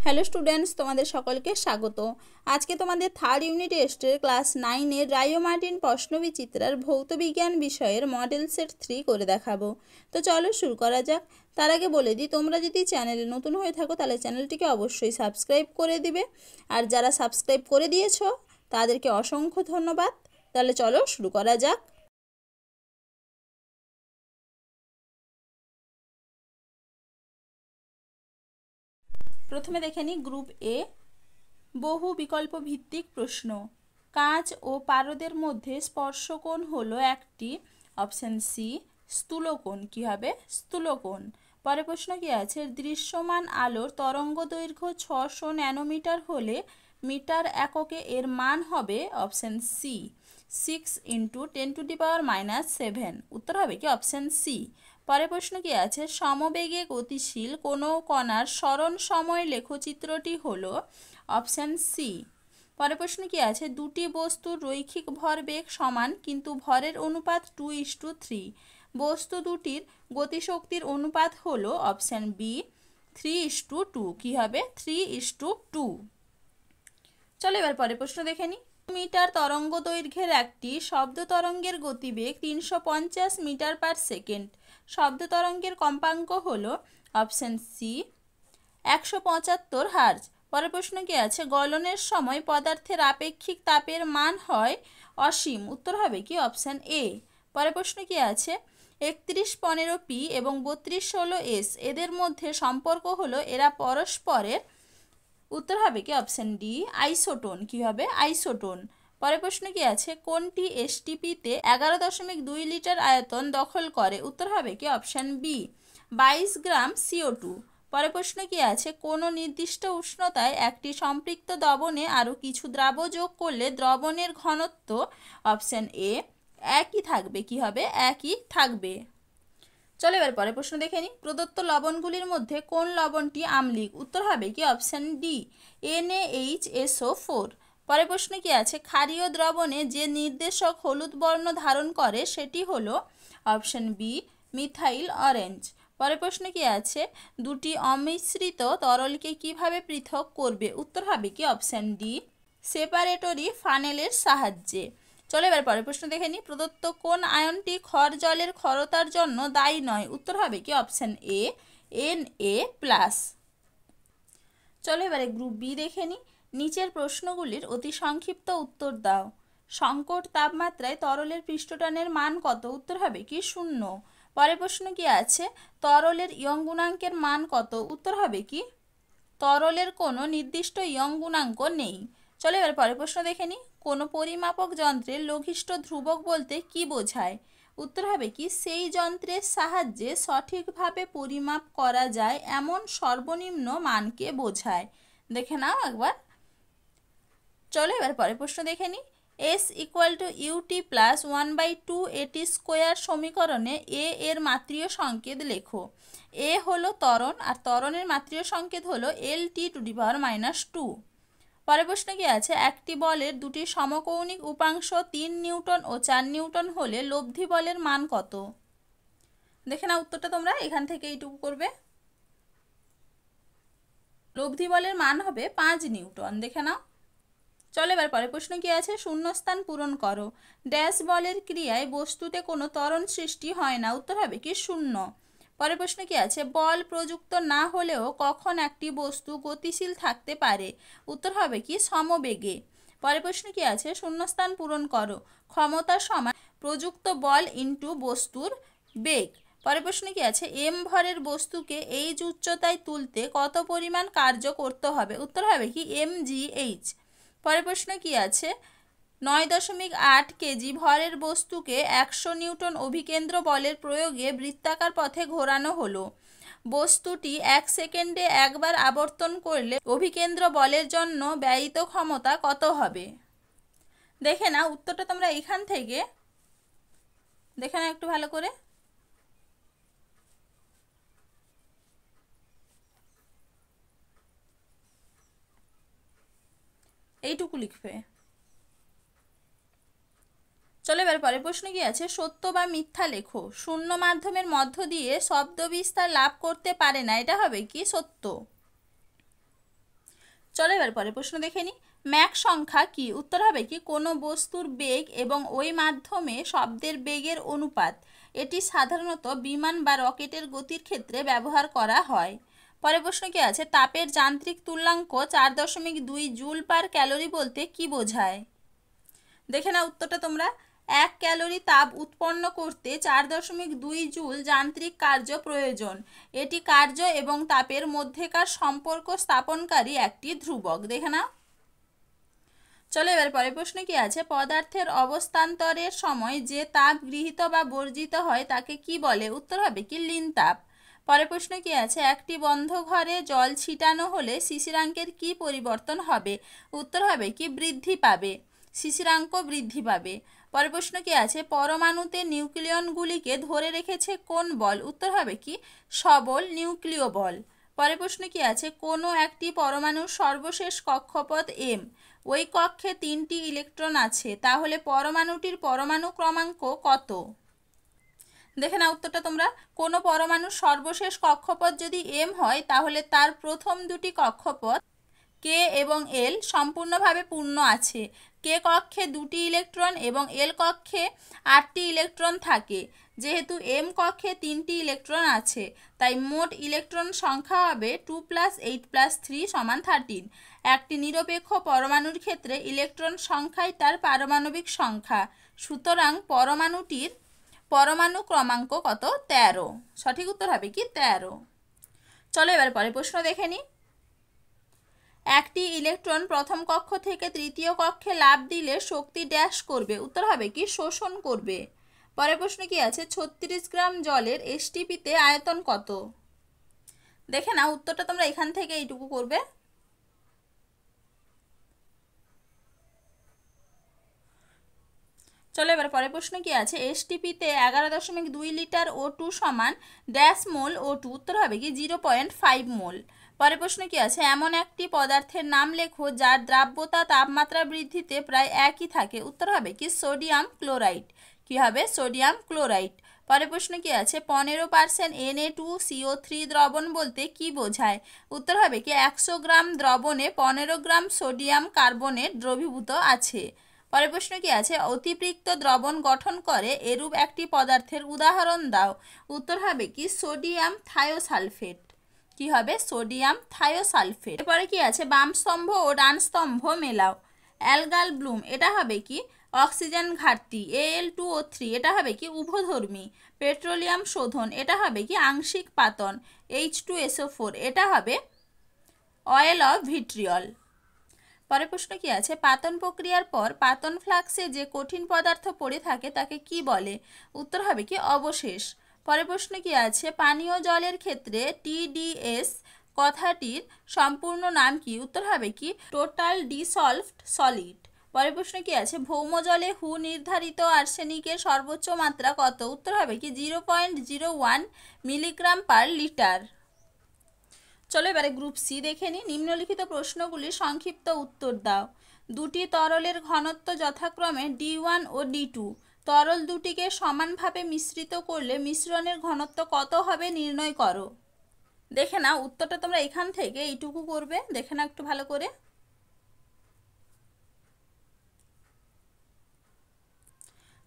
Hello students, তোমাদের সকলকে স্বাগত। আজকে তোমাদের থার্ড ইউনিট টেস্টের ক্লাস 9-এর রায়ো মার্টিন প্রশ্নবিচিত্রার ভৌতবিজ্ঞান বিষয়ের মডেল সেট 3 করে দেখাবো। তো চলো শুরু করা যাক। তার আগে বলে দিই, তোমরা যদি চ্যানেলে নতুন হয়ে থাকো তাহলে চ্যানেলটিকে অবশ্যই সাবস্ক্রাইব করে দিবে, আর যারা সাবস্ক্রাইব করে দিয়েছো তাদেরকে অসংখ্য ধন্যবাদ। তাহলে চলো শুরু করা যাক। প্রথমে দেখে নিই গ্রুপ এ, বহু বিকল্প ভিত্তিক প্রশ্ন। কাঁচ ও পারদের মধ্যে স্পর্শকোণ হলো একটি, অপশন সি স্থূলকোণ। কি হবে? স্থূলকোণ। পরে প্রশ্ন কি আছে? দৃশ্যমান আলোর তরঙ্গ দৈর্ঘ্য 600 ন্যানোমিটার হলে মিটার এককে এর মান হবে, অপশন সি 6 × 10⁻⁻7। উত্তর হবে কি? Option C. পরে প্রশ্ন কি আছে? সমবেগে গতিশীল কোনো কণার সরণ সময় লেখচিত্রটি হলো, অপশান সি। পরে প্রশ্ন কি আছে? দুটি বস্তুর রৈখিক ভরবেগ সমান কিন্তু ভরের অনুপাত 2:3। বস্তু দুটির গতিশক্তির অনুপাত হলো, অপশান বি 3:2। কি হবে? 3:2। চলো এবার পরে প্রশ্ন দেখে নিই। মিটার তরঙ্গ দৈর্ঘ্যের একটি শব্দ তরঙ্গের গতিবেগ 350 মিটার পার সেকেন্ড। শব্দ তরঙ্গের কম্পাঙ্ক হলো, অপশান সি 175 হার্জ। পরের প্রশ্ন কি আছে? গলনের সময় পদার্থের আপেক্ষিক তাপের মান হয় অসীম। উত্তর হবে কি? Option A. পরের প্রশ্ন কি আছে? 3115P এবং 3216S এদের মধ্যে সম্পর্ক হলো এরা পরস্পরের। উত্তর হবে কি? Option D isotone. কি হবে? আইসোটোন। পরের প্রশ্ন কি আছে? কোনটি এসটিপিতে 11.2 লিটার আয়তন দখল করে? উত্তর হবে কি? অপশান বি 22 গ্রাম CO2। পরের প্রশ্ন কি আছে? কোনো নির্দিষ্ট উষ্ণতায় একটি সম্পৃক্ত দ্রবণে আরও কিছু দ্রাব্য যোগ করলে দ্রবণের ঘনত্ব, অপশান এ একই থাকবে। কি হবে? একই থাকবে। চলো এবার পরে প্রশ্ন দেখে নিই। প্রদত্ত লবণগুলির মধ্যে কোন লবণটি আম্লিক? উত্তর হবে কি? Option D NaHSO4। পরে প্রশ্ন কি আছে? ক্ষারীয় দ্রবণে যে নির্দেশক হলুদ বর্ণ ধারণ করে সেটি হলো, অপশান বি মিথাইল অরেঞ্জ। পরে প্রশ্ন কি আছে? দুটি অমিশ্রিত তরলকে কিভাবে পৃথক করবে? উত্তর হবে কি? অপশান ডি সেপারেটরি ফানেলের সাহায্যে। চলো এবার পরের প্রশ্ন দেখে নিই। প্রদত্ত কোন আয়নটি ক্ষার জলের ক্ষারতার জন্য দায়ী নয়? উত্তর হবে কি? Option A Na+। চলো এবারে গ্রুপ বি দেখে নিই। নিচের প্রশ্নগুলির অতি সংক্ষিপ্ত উত্তর দাও। সংকট তাপমাত্রায় তরলের পৃষ্ঠটানের মান কত? উত্তর হবে কি? 0। পরের প্রশ্ন কি আছে? তরলের ইয়ং গুণাঙ্কের মান কত? উত্তর হবে কি? তরলের কোনো নির্দিষ্ট ইয়ং গুণাঙ্ক নেই। চলো এবার পরের প্রশ্ন দেখে নিই। কোনো পরিমাপক যন্ত্রের লঘিষ্ঠ ধ্রুবক বলতে কি বোঝায়? উত্তর হবে কি? সেই যন্ত্রের সাহায্যে সঠিকভাবে পরিমাপ করা যায় এমন সর্বনিম্ন মানকে বোঝায়। দেখে নাও একবার। চলো এবার পরের প্রশ্ন দেখে নিই। S = UT + 1/2AT² সমীকরণে A এর মাত্রিয় সংকেত লেখো। A হলো ত্বরণ, আর ত্বরণের মাত্রিয় সংকেত হলো Lt⁻²। পরের প্রশ্ন কি আছে? একটি বলের দুটি সমকৌণিক উপাংশ 3 নিউটন ও 4 নিউটন হলে লব্ধি বলের মান কত? দেখে নাও উত্তরটা তোমরা এখান থেকে এইটুকু করবে। লব্ধি বলের মান হবে 5 নিউটন। দেখে নাও। চলো এবার পরের প্রশ্ন কি আছে? শূন্যস্থান পূরণ করো। ড্যাশ বলের ক্রিয়ায় বস্তুতে কোনো ত্বরণ সৃষ্টি হয় না। উত্তর হবে কি? 0। পরের প্রশ্ন কি আছে? বল প্রযুক্ত না হলেও কখন একটি বস্তু গতিশীল থাকতে পারে? উত্তর হবে কি? সমবেগে। পরের প্রশ্ন কি আছে? শূন্যস্থান পূরণ করো। ক্ষমতা সমান প্রযুক্ত বল ইন্টু বস্তুর বেগ। পরের প্রশ্ন কি আছে? m ভরের বস্তুকে h উচ্চতায় তুলতে কত পরিমাণ কার্য করতে হবে? উত্তর হবে কি? mgh। পরের প্রশ্ন কি আছে? 9.8 কেজি ভরের বস্তুকে 100 নিউটন অভিকেন্দ্র বলের প্রয়োগে বৃত্তাকার পথে ঘোরানো হলো। বস্তুটি 1 সেকেন্ডে একবার আবর্তন করলে অভিকেন্দ্র বলের জন্য ব্যয়িত ক্ষমতা কত হবে? দেখে না উত্তরটা তোমরা এখান থেকে দেখে না একটু ভালো করে। এইটুকু লিখবে। চলো এবার পরের প্রশ্ন কি আছে? সত্য বা মিথ্যা লেখো। শূন্য মাধ্যমের মধ্য দিয়ে শব্দ বিস্তার লাভ করতে পারে না। এটা হবে কি? সত্য। চলো এবার পরে প্রশ্ন দেখে নিই। ম্যাক সংখ্যা কি? উত্তর হবে কি কোনো বস্তুর বেগ এবং ওই মাধ্যমে শব্দের বেগের অনুপাত। এটি সাধারণত বিমান বা রকেটের গতির ক্ষেত্রে ব্যবহার করা হয়। পরে প্রশ্ন কি আছে? তাপের যান্ত্রিক তুল্যাঙ্ক 4.2 জুল পার ক্যালোরি বলতে কি বোঝায়? দেখে না উত্তরটা তোমরা। 1 ক্যালোরি তাপ উৎপন্ন করতে 4.2 জুল যান্ত্রিক কার্য প্রয়োজন। এটি কার্য এবং তাপের মধ্যেকার সম্পর্ক স্থাপনকারী একটি ধ্রুবক। দেখে না। চলো এবার পরের প্রশ্ন কি আছে? পদার্থের অবস্থান্তরের সময় যে তাপ গৃহীত বা বর্জিত হয় তাকে কি বলে? উত্তর হবে কি লীন তাপ। পরের প্রশ্ন কি আছে? একটি বন্ধ ঘরে জল ছিটানো হলে শিশিরাঙ্কের কি পরিবর্তন হবে? উত্তর হবে কি বৃদ্ধি পাবে, শিশিরাঙ্ক বৃদ্ধি পাবে। পরের প্রশ্ন কি আছে? পরমাণুতে নিউক্লিয়নগুলিকে ধরে রেখেছে কোন বল? উত্তর হবে কি সবল নিউক্লিয় বল। পরের প্রশ্ন কি আছে? কোনো একটি পরমাণুর সর্বশেষ কক্ষপথ m, ওই কক্ষে 3টি ইলেকট্রন আছে, তাহলে পরমাণুটির পরমাণু ক্রমাঙ্ক কত? দেখে না উত্তরটা তোমরা। কোনো পরমাণুর সর্বশেষ কক্ষপথ যদি m হয় তাহলে তার প্রথম দুটি কক্ষপথ k এবং l সম্পূর্ণভাবে পূর্ণ আছে। k কক্ষে 2টি ইলেকট্রন এবং l কক্ষে 8টি ইলেকট্রন থাকে। যেহেতু m কক্ষে 3টি ইলেকট্রন আছে তাই মোট ইলেকট্রন সংখ্যা হবে 2 + 8 + 3 = 13। একটি নিরপেক্ষ পরমাণুর ক্ষেত্রে ইলেকট্রন সংখ্যাই তার পারমাণবিক সংখ্যা। সুতরাং পরমাণুটির পরমাণু ক্রমাঙ্ক কত? 13। সঠিক উত্তর হবে কি 13। চলো এবার পরে প্রশ্ন দেখে নিই। একটি ইলেকট্রন প্রথম কক্ষ থেকে তৃতীয় কক্ষে লাফ দিলে শক্তি ড্যাশ করবে? উত্তর হবে কি শোষণ করবে। পরের প্রশ্ন কি আছে? 36 গ্রাম জলের এসটিপিতে আয়তন কত? দেখে না উত্তরটা তোমরা এখান থেকে এইটুকু করবে। চলো এবার পরের প্রশ্ন কি আছে? এসটিপিতে 11.2 লিটার O2 সমান ড্যাশ মোল O2? উত্তর হবে কি 0.5 মোল। পরের প্রশ্ন কি আছে? এমন একটি পদার্থের নাম লেখো যার দ্রাব্যতা তাপমাত্রা বৃদ্ধিতে প্রায় একই থাকে। উত্তর হবে কি সোডিয়াম ক্লোরাইড। কি হবে? Sodium chloride. পরের প্রশ্ন কি আছে? 15% Na2CO3 দ্রবণ বলতে কি বোঝায়? উত্তর হবে কি 100 গ্রাম দ্রবণে 15 গ্রাম সোডিয়াম কার্বনেট দ্রবীভূত আছে। পরের প্রশ্ন কি আছে? অতিপৃক্ত দ্রবণ গঠন করে এরূপ একটি পদার্থের উদাহরণ দাও। উত্তর হবে কি সোডিয়াম থায়োসালফেট। কি হবে? Sodium thiosulphate. এরপরে কি আছে? বাম স্তম্ভ ও ডান স্তম্ভ মেলাও। অ্যালগাল ব্লুম এটা হবে কি অক্সিজেন ঘাটতি। Al2O3 এটা হবে কি উভধর্মী। পেট্রোলিয়াম শোধন এটা হবে কি আংশিক পাতন। H2SO4 এটা হবে অয়েল অফ ভিট্রিয়ল। পরের প্রশ্ন কি আছে? পাতন প্রক্রিয়ার পর পাতন ফ্লাক্সে যে কঠিন পদার্থ পড়ে থাকে তাকে কি বলে? উত্তর হবে কি অবশেষ। পরের প্রশ্ন কি আছে? পানীয় জলের ক্ষেত্রে TDS কথাটির সম্পূর্ণ নাম কি? উত্তর হবে কি টোটাল ডিসলভড সলিড। পরের প্রশ্ন কি আছে? ভৌম জলে হু নির্ধারিত আর্সেনিকের সর্বোচ্চ মাত্রা কত? উত্তর হবে কি 0.01 মিলিগ্রাম পার লিটার। চলো এবারে গ্রুপ সি দেখে নিই। নিম্নলিখিত প্রশ্নগুলির সংক্ষিপ্ত উত্তর দাও। দুটি তরলের ঘনত্ব যথাক্রমে D1 ও D2। তরল দুটিকে সমানভাবে মিশ্রিত করলে মিশ্রণের ঘনত্ব কত হবে নির্ণয় করো। দেখে নাও উত্তরটা তোমরা এখান থেকে এইটুকু করবে। দেখে নাও একটু ভালো করে।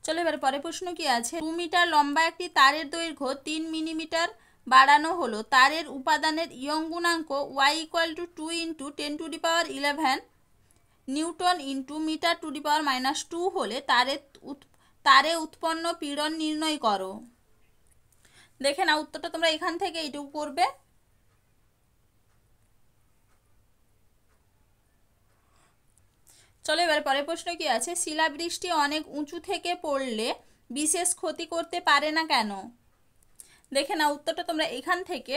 চলো এবারে পরের প্রশ্ন কি আছে? 2 মিটার লম্বা একটি তারের দৈর্ঘ্য 3 মিলিমিটার বাড়ানো হলো। তারের উপাদানের ইয়ং গুণাঙ্ক y = 2 × 10⁻11 নিউটন × m⁻⁻2 হলে তারে উৎপন্ন পীড়ন নির্ণয় করো। দেখে না উত্তরটা তোমরা এখান থেকে এইটুকু করবে। চলো এবার পরের প্রশ্ন কি আছে? শিলাবৃষ্টি অনেক উঁচু থেকে পড়লে বিশেষ ক্ষতি করতে পারে না কেন? দেখে না উত্তরটা তোমরা এখান থেকে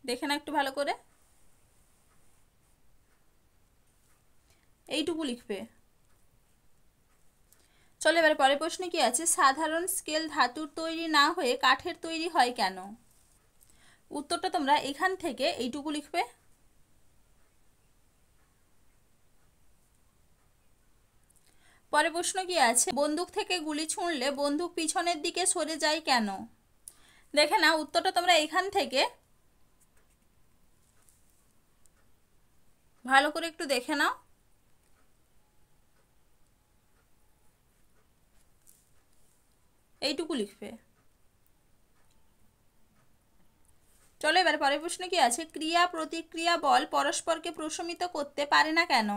দেখে না একটু ভালো করে এইটুকু লিখবে। চলো এবার পরের প্রশ্ন কি আছে? সাধারণ স্কেল ধাতুর তৈরি না হয়ে কাঠের তৈরি হয় কেন? উত্তরটা তোমরা এখান থেকে এইটুকু লিখবে। পরের প্রশ্ন কি আছে? বন্দুক থেকে গুলি ছুঁড়লে বন্দুক পিছনের দিকে সরে যায় কেন? দেখে না উত্তরটা তোমরা এখান থেকে ভালো করে একটু দেখে নাও। এইটুকু লিখবে। চলো এবার পরের প্রশ্ন কি আছে, ক্রিয়া প্রতিক্রিয়া বল পরস্পরকে প্রশমিত করতে পারে না কেন?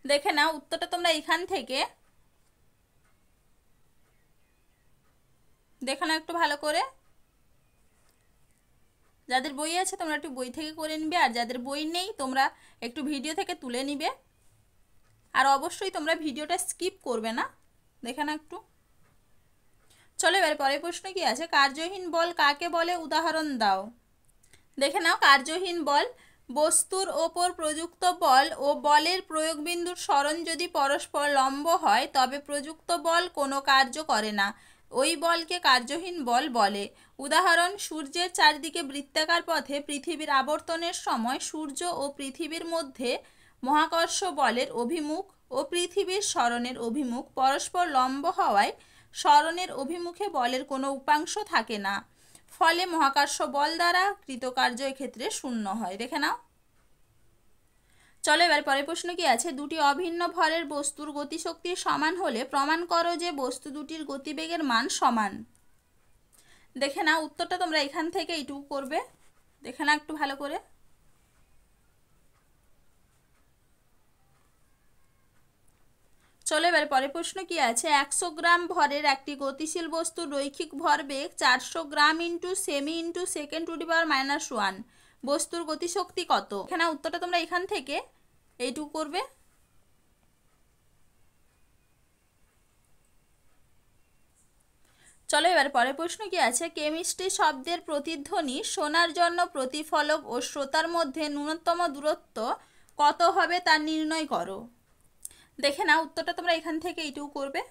দেখে নাও উত্তরটা তোমরা এখান থেকে দেখে নাও একটু ভালো করে। যাদের বই আছে তোমরা একটু বই থেকে করে নিবে, আর যাদের বই নেই তোমরা একটু ভিডিও থেকে তুলে নিবে। আর অবশ্যই তোমরা ভিডিওটা স্কিপ করবে না, দেখে নাও একটু। চলো এবার পরের প্রশ্ন কি আছে, কার্যহীন বল কাকে বলে, উদাহরণ দাও। দেখে নাও কার্যহীন বল, বস্তুর ওপর প্রযুক্ত বল ও বলের প্রয়োগবিন্দুর সরণ যদি পরস্পর লম্ব হয় তবে প্রযুক্ত বল কোনো কার্য করে না, ওই বলকে কার্যহীন বল বলে। উদাহরণ, সূর্যের চারদিকে বৃত্তাকার পথে পৃথিবীর আবর্তনের সময় সূর্য ও পৃথিবীর মধ্যে মহাকর্ষ বলের অভিমুখ ও পৃথিবীর সরণের অভিমুখ পরস্পর লম্ব হওয়ায় সরণের অভিমুখে বলের কোনো উপাংশ থাকে না, ফলে মহাকর্ষ বল দ্বারা কৃতকার্য এক্ষেত্রে শূন্য হয়। দেখে নাও। চলো এবার পরের প্রশ্ন কি আছে, দুটি অভিন্ন ভরের বস্তুর গতিশক্তি সমান হলে প্রমাণ করো যে বস্তু দুটির গতিবেগের মান সমান। দেখে নাও উত্তরটা তোমরা এখান থেকে এইটুকু করবে, দেখে নাও একটু ভালো করে। চলো এবার পরের প্রশ্ন কি আছে, 100 গ্রাম ভরের একটি গতিশীল বস্তুর রৈখিক ভরবেগ 400 গ্রাম ইন্টু সেমি ইন্টু সেকেন্ড টু দি পাওয়ার -1, বস্তুর গতিশক্তি কত? এখানে উত্তরটা তোমরা এখান থেকে এইটুকু করবে। চলো এবার পরের প্রশ্ন কি আছে, কেমিস্ট্রি শব্দের প্রতিধ্বনি শোনার জন্য প্রতিফলক ও শ্রোতার মধ্যে ন্যূনতম দূরত্ব কত হবে তা নির্ণয় করো। দেখে নাও উত্তরটা তোমরা এখান থেকে এইটুকু করবে।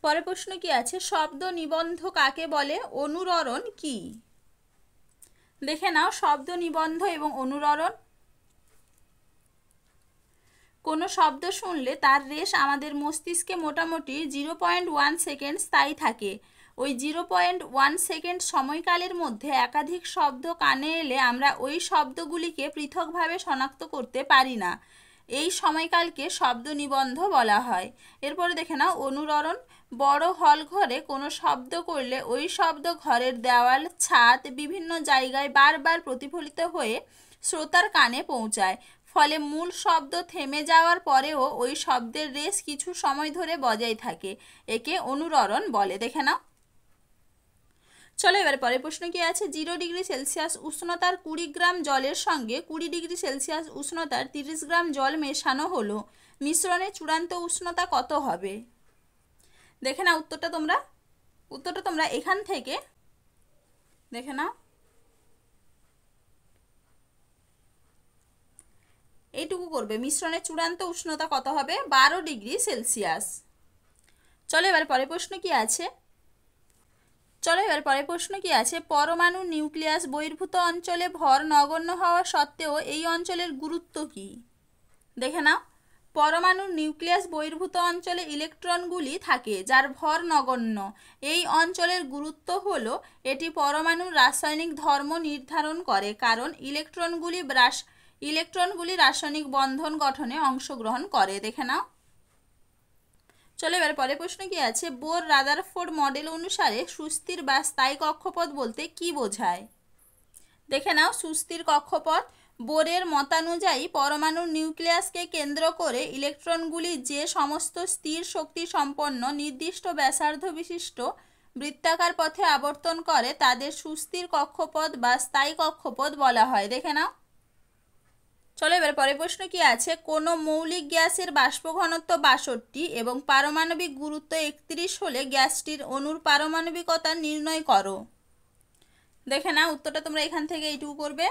পরের প্রশ্ন কি আছে, শব্দ নিবন্ধ কাকে বলে, অনুরণন কি? দেখে নাও শব্দ নিবন্ধ এবং অনুরণন। কোনো শব্দ শুনলে তার রেশ আমাদের মস্তিষ্কে মোটামুটি 0.1 সেকেন্ড স্থায়ী থাকে। ওই 0.1 সেকেন্ড সময়কালের মধ্যে একাধিক শব্দ কানে এলে আমরা ওই শব্দগুলিকে পৃথকভাবে শনাক্ত করতে পারি না, এই সময়কালকে শব্দ নিবন্ধ বলা হয়। এরপরে দেখে নাও অনুরণন, বড় হল ঘরে কোনো শব্দ করলে ওই শব্দ ঘরের দেওয়াল, ছাদ, বিভিন্ন জায়গায় বারবার প্রতিফলিত হয়ে শ্রোতার কানে পৌঁছায়, ফলে মূল শব্দ থেমে যাওয়ার পরেও ওই শব্দের রেশ কিছু সময় ধরে বজায় থাকে, একে অনুরণন বলে। দেখে নাও। চলো এবার পরের প্রশ্ন কি আছে, 0 ডিগ্রি সেলসিয়াস উষ্ণতার 20 গ্রাম জলের সঙ্গে 20 ডিগ্রি সেলসিয়াস উষ্ণতার 30 গ্রাম জল মেশানো হলো, মিশ্রণের চূড়ান্ত উষ্ণতা কত হবে? দেখে নাও উত্তরটা তোমরা এখান থেকে দেখে নাও। এইটুকু করবে, মিশ্রণের চূড়ান্ত উষ্ণতা কত হবে, 12 ডিগ্রি সেলসিয়াস। চলো এবার পরের প্রশ্ন কি আছে, পরমাণু নিউক্লিয়াস বহির্ভূত অঞ্চলে ভর নগণ্য হওয়া সত্ত্বেও এই অঞ্চলের গুরুত্ব কি? দেখে নাও, পরমাণুর নিউক্লিয়াস বহির্ভূত অঞ্চলে ইলেকট্রনগুলি থাকে যার ভর নগণ্য, এই অঞ্চলের গুরুত্ব হলো এটি পরমাণুর রাসায়নিক ধর্ম নির্ধারণ করে, কারণ ইলেকট্রনগুলি রাসায়নিক বন্ধন গঠনে অংশগ্রহণ করে। দেখে নাও। চলো এবার পরের প্রশ্ন কি আছে, বোর রাদারফোর্ড মডেল অনুসারে সুস্থির বা স্থায়ী কক্ষপথ বলতে কি বোঝায়? দেখে নাও সুস্থির কক্ষপথ, বোরের মতানুযায়ী পরমাণুর নিউক্লিয়াসকে কেন্দ্র করে ইলেকট্রনগুলি যে সমস্ত স্থির শক্তি সম্পন্ন নির্দিষ্ট ব্যাসার্ধ বিশিষ্ট বৃত্তাকার পথে আবর্তন করে তাদের সুস্থির কক্ষপথ বা স্থায়ী কক্ষপথ বলা হয়। দেখে নাও। চলো এবার পরের প্রশ্ন কি আছে, কোনো মৌলিক গ্যাসের বাষ্প ঘনত্ব 62 এবং পারমাণবিক গুরুত্ব 31 হলে গ্যাসটির অণুর পারমাণবিকতা নির্ণয় করো। দেখে নাও উত্তরটা তোমরা এখান থেকে এইটুকু করবে।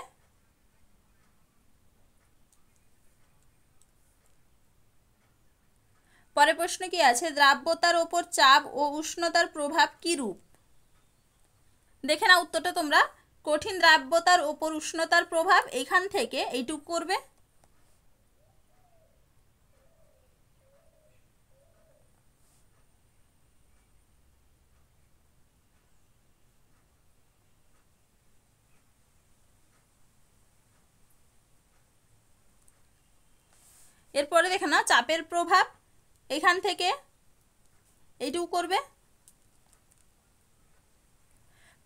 পরের প্রশ্ন কি আছে, দ্রাব্যতার ওপর চাপ ও উষ্ণতার প্রভাব কি রূপ? দেখে নাও উত্তরটা তোমরা, কঠিন দ্রাব্যতার ওপর উষ্ণতার প্রভাব, এখান থেকে এইটুকু করবে। এরপরে দেখে নাও চাপের প্রভাব, এখান থেকে এইটুকু করবে।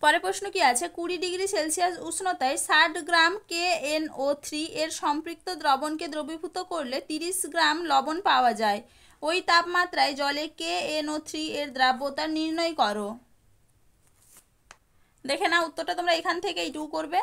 পরে প্রশ্ন কি আছে, 20 ডিগ্রি সেলসিয়াস উষ্ণতায় 60 গ্রাম KNO3 এর সম্পৃক্ত দ্রবণকে দ্রবীভূত করলে 30 গ্রাম লবণ পাওয়া যায়। ওই তাপমাত্রায় জলে KNO3 এর দ্রাব্যতা নির্ণয় করো। দেখে নাও উত্তরটা তোমরা এখান থেকে এইটুকু করবে।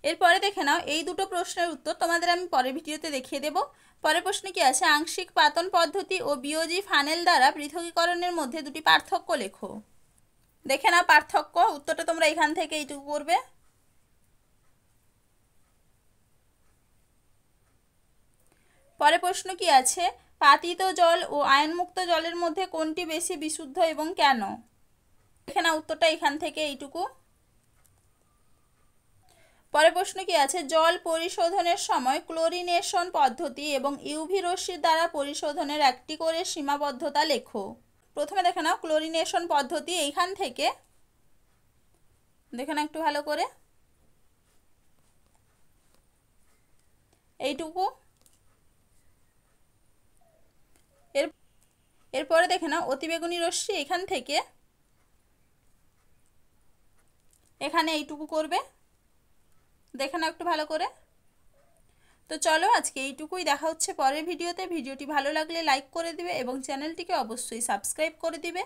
এরপরে দেখে নাও এই দুটো প্রশ্নের উত্তর তোমাদের আমি পরের ভিডিওতে দেখিয়ে দেব। পরের প্রশ্নে কি আছে, আংশিক পাতন পদ্ধতি ও বিওজি ফানেল দ্বারা পৃথকীকরণের মধ্যে দুটি পার্থক্য লেখো। দেখে নাও পার্থক্য, উত্তরটা তোমরা এখান থেকে এইটুকু করবে। পরের প্রশ্ন কি আছে, পাতিত জল ও আয়নমুক্ত জলের মধ্যে কোনটি বেশি বিশুদ্ধ এবং কেন। দেখে নাও উত্তরটা এখান থেকে এইটুকু। পরের প্রশ্ন কি আছে, জল পরিশোধনের সময় ক্লোরিনেশন পদ্ধতি এবং ইউভি রশ্মির দ্বারা পরিশোধনের একটি করে সীমাবদ্ধতা লেখো। প্রথমে দেখে নাও ক্লোরিনেশন পদ্ধতি, এইখান থেকে দেখে নাও একটু ভালো করে এইটুকু। এরপরে দেখে নাও অতিবেগুনি রশ্মি, এখান থেকে এখানে এইটুকু করবে। দেখে নাও একটু ভালো করে। তো চলো আজকে এইটুকুই, দেখা হচ্ছে পরের ভিডিওতে। ভিডিওটি ভালো লাগলে লাইক করে দিবে এবং চ্যানেলটিকে অবশ্যই সাবস্ক্রাইব করে দিবে।